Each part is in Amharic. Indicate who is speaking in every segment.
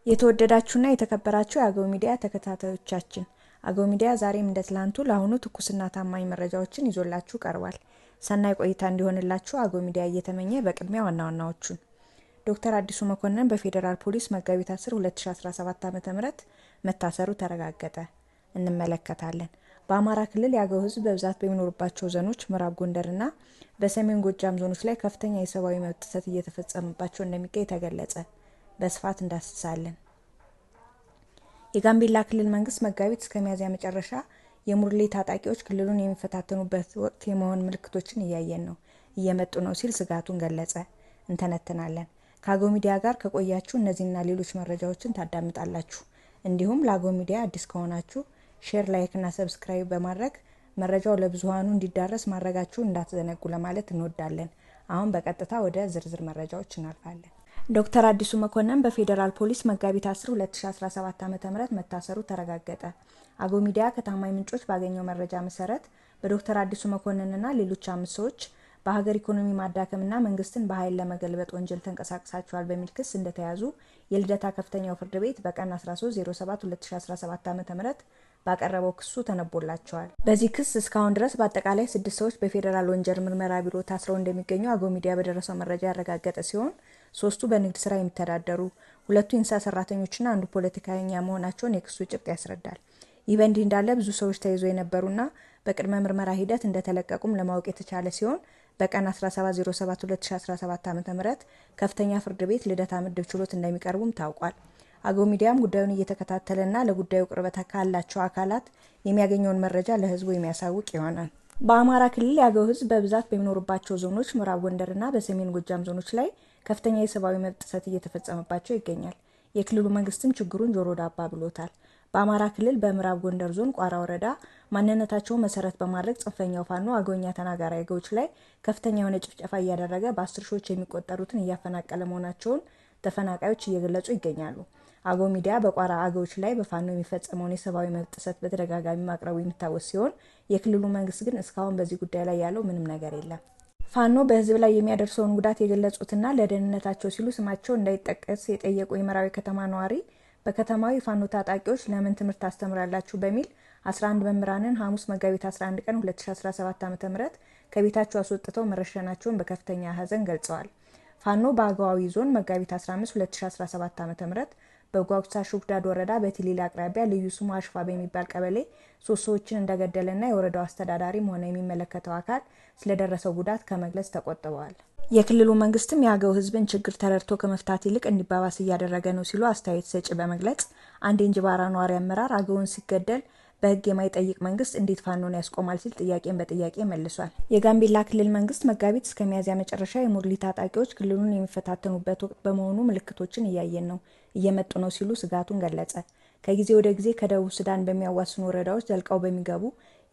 Speaker 1: የተወደዳችሁና የተከበራችሁ የአገው ሚዲያ ተከታታዮቻችን አገው ሚዲያ ዛሬም እንደትላንቱ ለአሁኑ ትኩስና ታማኝ መረጃዎችን ይዞላችሁ ቀርቧል። ሰናይ ቆይታ እንዲሆንላችሁ አገው ሚዲያ እየተመኘ በቅድሚያ ዋናዎቹን ዶክተር አዲሱ መኮንን በፌደራል ፖሊስ መጋቢት 10 2017 ዓ.ም መታሰሩ ተረጋገጠ እንመለከታለን። በአማራ ክልል የአገው ሕዝብ በብዛት በሚኖርባቸው ዞኖች ምዕራብ ጎንደርና በሰሜን ጎጃም ዞኖች ላይ ከፍተኛ የሰብአዊ መብት ጥሰት እየተፈጸመባቸው እንደሚገኝ ተገለጸ። በስፋት እንዳስሳለን። የጋምቤላ ክልል መንግስት መጋቢት እስከ ሚያዝያ መጨረሻ የሙርሌ ታጣቂዎች ክልሉን የሚፈታተኑበት ወቅት የመሆን ምልክቶችን እያየን ነው እየመጡ ነው ሲል ስጋቱን ገለጸ። እንተነተናለን። ከአገው ሚዲያ ጋር ከቆያችሁ እነዚህና ሌሎች መረጃዎችን ታዳምጣላችሁ። እንዲሁም ለአገው ሚዲያ አዲስ ከሆናችሁ ሼር፣ ላይክ እና ሰብስክራይብ በማድረግ መረጃው ለብዙሃኑ እንዲዳረስ ማድረጋችሁን እንዳትዘነጉ ለማለት እንወዳለን። አሁን በቀጥታ ወደ ዝርዝር መረጃዎች እናልፋለን። ዶክተር አዲሱ መኮንን በፌደራል ፖሊስ መጋቢት 10 2017 ዓ.ም መታሰሩ ተረጋገጠ። አገው ሚዲያ ከታማኝ ምንጮች ባገኘው መረጃ መሰረት በዶክተር አዲሱ መኮንንና ሌሎች 5 ሰዎች በሀገር ኢኮኖሚ ማዳከምና መንግስትን በኃይል ለመገልበጥ ወንጀል ተንቀሳቅሳቸዋል በሚል ክስ እንደተያዙ የልደታ ከፍተኛው ፍርድ ቤት በቀን 13/07/2017 ዓ.ም ባቀረበው ክሱ ተነቦላቸዋል። በዚህ ክስ እስካሁን ድረስ በአጠቃላይ 6 ሰዎች በፌደራል ወንጀል ምርመራ ቢሮ ታስረው እንደሚገኙ አገው ሚዲያ በደረሰው መረጃ ያረጋገጠ ሲሆን 3ቱ በንግድ ስራ የሚተዳደሩ፣ 2ቱ የእንስሳት ሰራተኞችና አንዱ ፖለቲከኛ መሆናቸውን የክሱ ጭብጥ ያስረዳል። ይህ በእንዲህ እንዳለ ብዙ ሰዎች ተይዘው የነበሩና በቅድመ ምርመራ ሂደት እንደተለቀቁም ለማወቅ የተቻለ ሲሆን በቀን 17/07/2017 ዓ.ም ከፍተኛ ፍርድ ቤት ልደታ ምድብ ችሎት እንደሚቀርቡም ታውቋል። አገው ሚዲያም ጉዳዩን እየተከታተለና ለጉዳዩ ቅርበት ካላቸው አካላት የሚያገኘውን መረጃ ለህዝቡ የሚያሳውቅ ይሆናል። በአማራ ክልል የአገው ህዝብ በብዛት በሚኖርባቸው ዞኖች ምዕራብ ጎንደርና በሰሜን ጎጃም ዞኖች ላይ ከፍተኛ የሰብአዊ መብት ጥሰት እየተፈጸመባቸው ይገኛል። የክልሉ መንግስትም ችግሩን ጆሮ ዳባ ብሎታል። በአማራ ክልል በምዕራብ ጎንደር ዞን ቋራ ወረዳ ማንነታቸውን መሰረት በማድረግ ጽንፈኛው ፋኖ አገውኛ ተናጋሪ አገዎች ላይ ከፍተኛ የሆነ ጭፍጨፋ እያደረገ በ10 ሺዎች የሚቆጠሩትን እያፈናቀለ መሆናቸውን ተፈናቃዮች እየገለጹ ይገኛሉ። አገው ሚዲያ በቋራ አገዎች ላይ በፋኖ የሚፈጸመውን የሰብአዊ መብት ጥሰት በተደጋጋሚ ማቅረቡ የሚታወስ ሲሆን የክልሉ መንግስት ግን እስካሁን በዚህ ጉዳይ ላይ ያለው ምንም ነገር የለም። ፋኖ በህዝብ ላይ የሚያደርሰውን ጉዳት የገለጹትና ለደህንነታቸው ሲሉ ስማቸው እንዳይጠቀስ የጠየቁ የመራዊ ከተማ ነዋሪ በከተማው የፋኖ ታጣቂዎች ለምን ትምህርት ታስተምራላችሁ በሚል 11 መምህራንን ሐሙስ መጋቢት 11 ቀን 2017 ዓ.ም ከቤታቸው አስወጥተው መረሸናቸውን በከፍተኛ ሀዘን ገልጸዋል። ፋኖ በአገዋዊ ዞን መጋቢት 15 2017 ዓ.ም በጓጉሳ ሹክዳድ ወረዳ በቲሊላ አቅራቢያ ልዩ ስሙ አሽፋ በሚባል ቀበሌ 3 ሰዎችን እንደገደለና የወረዳው አስተዳዳሪም ሆነ የሚመለከተው አካል ስለደረሰው ጉዳት ከመግለጽ ተቆጥበዋል። የክልሉ መንግስትም የአገው ህዝብን ችግር ተረድቶ ከመፍታት ይልቅ እንዲባባስ እያደረገ ነው ሲሉ አስተያየት ሰጪ በመግለጽ አንድ የእንጅባራ ነዋሪ አመራር አገውን ሲገደል በህግ የማይጠይቅ መንግስት እንዴት ፋኖን ያስቆማል ሲል ጥያቄን በጥያቄ መልሷል። የጋምቤላ ክልል መንግስት መጋቢት እስከ ሚያዝያ መጨረሻ የሙርሌ ታጣቂዎች ክልሉን የሚፈታተኑበት ወቅት በመሆኑ ምልክቶችን እያየን ነው እየመጡ ነው ሲሉ ስጋቱን ገለጸ። ከጊዜ ወደ ጊዜ ከደቡብ ሱዳን በሚያዋስኑ ወረዳዎች ዘልቀው በሚገቡ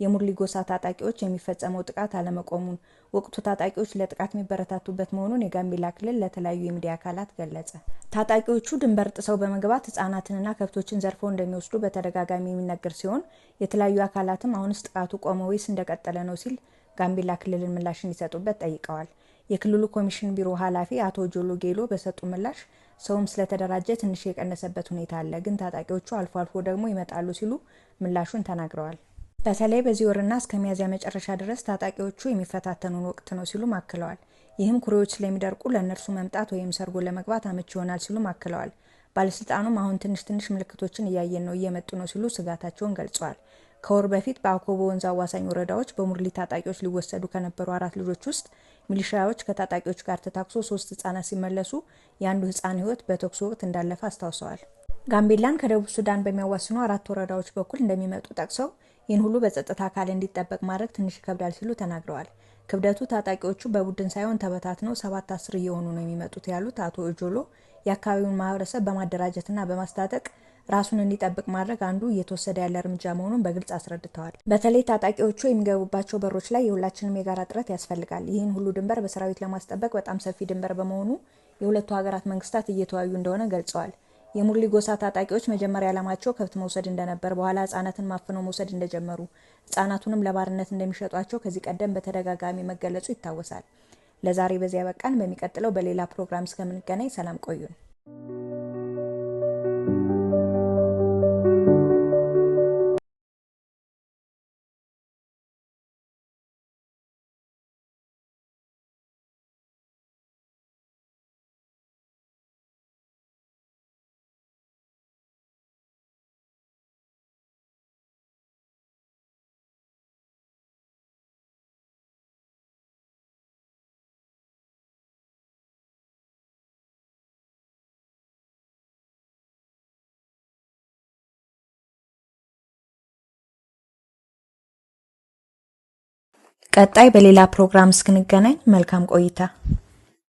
Speaker 1: የሙርሌ ጎሳ ታጣቂዎች የሚፈጸመው ጥቃት አለመቆሙን፣ ወቅቱ ታጣቂዎች ለጥቃት የሚበረታቱበት መሆኑን የጋምቤላ ክልል ለተለያዩ የሚዲያ አካላት ገለጸ። ታጣቂዎቹ ድንበር ጥሰው በመግባት ህጻናትንና ከብቶችን ዘርፈው እንደሚወስዱ በተደጋጋሚ የሚነገር ሲሆን የተለያዩ አካላትም አሁንስ ጥቃቱ ቆመ ወይስ እንደቀጠለ ነው ሲል ጋምቤላ ክልልን ምላሽ እንዲሰጡበት ጠይቀዋል። የክልሉ ኮሚሽን ቢሮ ኃላፊ አቶ ጆሎ ጌሎ በሰጡ ምላሽ ሰውም ስለተደራጀ ትንሽ የቀነሰበት ሁኔታ አለ፣ ግን ታጣቂዎቹ አልፎ አልፎ ደግሞ ይመጣሉ ሲሉ ምላሹን ተናግረዋል። በተለይ በዚህ ወርና እስከ ሚያዝያ መጨረሻ ድረስ ታጣቂዎቹ የሚፈታተኑን ወቅት ነው ሲሉ አክለዋል። ይህም ኩሬዎች ስለሚደርቁ ለእነርሱ መምጣት ወይም ሰርጎ ለመግባት አመቺ ይሆናል ሲሉ አክለዋል። ባለስልጣኑም አሁን ትንሽ ምልክቶችን እያየን ነው እየመጡ ነው ሲሉ ስጋታቸውን ገልጸዋል። ከወር በፊት በአኮቦ ወንዝ አዋሳኝ ወረዳዎች በሙርሌ ታጣቂዎች ሊወሰዱ ከነበሩ 4 ልጆች ውስጥ ሚሊሻዎች ከታጣቂዎች ጋር ተታክሶ 3 ህጻናት ሲመለሱ የአንዱ ህጻን ህይወት በተኩስ ወቅት እንዳለፈ አስታውሰዋል። ጋምቤላን ከደቡብ ሱዳን በሚያዋስኑ 4 ወረዳዎች በኩል እንደሚመጡ ጠቅሰው ይህን ሁሉ በጸጥታ አካል እንዲጠበቅ ማድረግ ትንሽ ይከብዳል ሲሉ ተናግረዋል። ክብደቱ ታጣቂዎቹ በቡድን ሳይሆን ተበታትነው 7-10 እየሆኑ ነው የሚመጡት ያሉት አቶ እጆሎ የአካባቢውን ማህበረሰብ በማደራጀትና በማስታጠቅ ራሱን እንዲጠብቅ ማድረግ አንዱ እየተወሰደ ያለ እርምጃ መሆኑን በግልጽ አስረድተዋል። በተለይ ታጣቂዎቹ የሚገቡባቸው በሮች ላይ የሁላችንም የጋራ ጥረት ያስፈልጋል። ይህን ሁሉ ድንበር በሰራዊት ለማስጠበቅ በጣም ሰፊ ድንበር በመሆኑ የሁለቱ ሀገራት መንግስታት እየተወያዩ እንደሆነ ገልጸዋል። የሙርሌ ጎሳ ታጣቂዎች መጀመሪያ ዓላማቸው ከብት መውሰድ እንደነበር፣ በኋላ ህጻናትን ማፍነው መውሰድ እንደጀመሩ፣ ህጻናቱንም ለባርነት እንደሚሸጧቸው ከዚህ ቀደም በተደጋጋሚ መገለጹ ይታወሳል። ለዛሬ በዚያ በቃን። በሚቀጥለው በሌላ ፕሮግራም እስከምንገናኝ ሰላም ቆዩን። ቀጣይ በሌላ ፕሮግራም እስክንገናኝ መልካም ቆይታ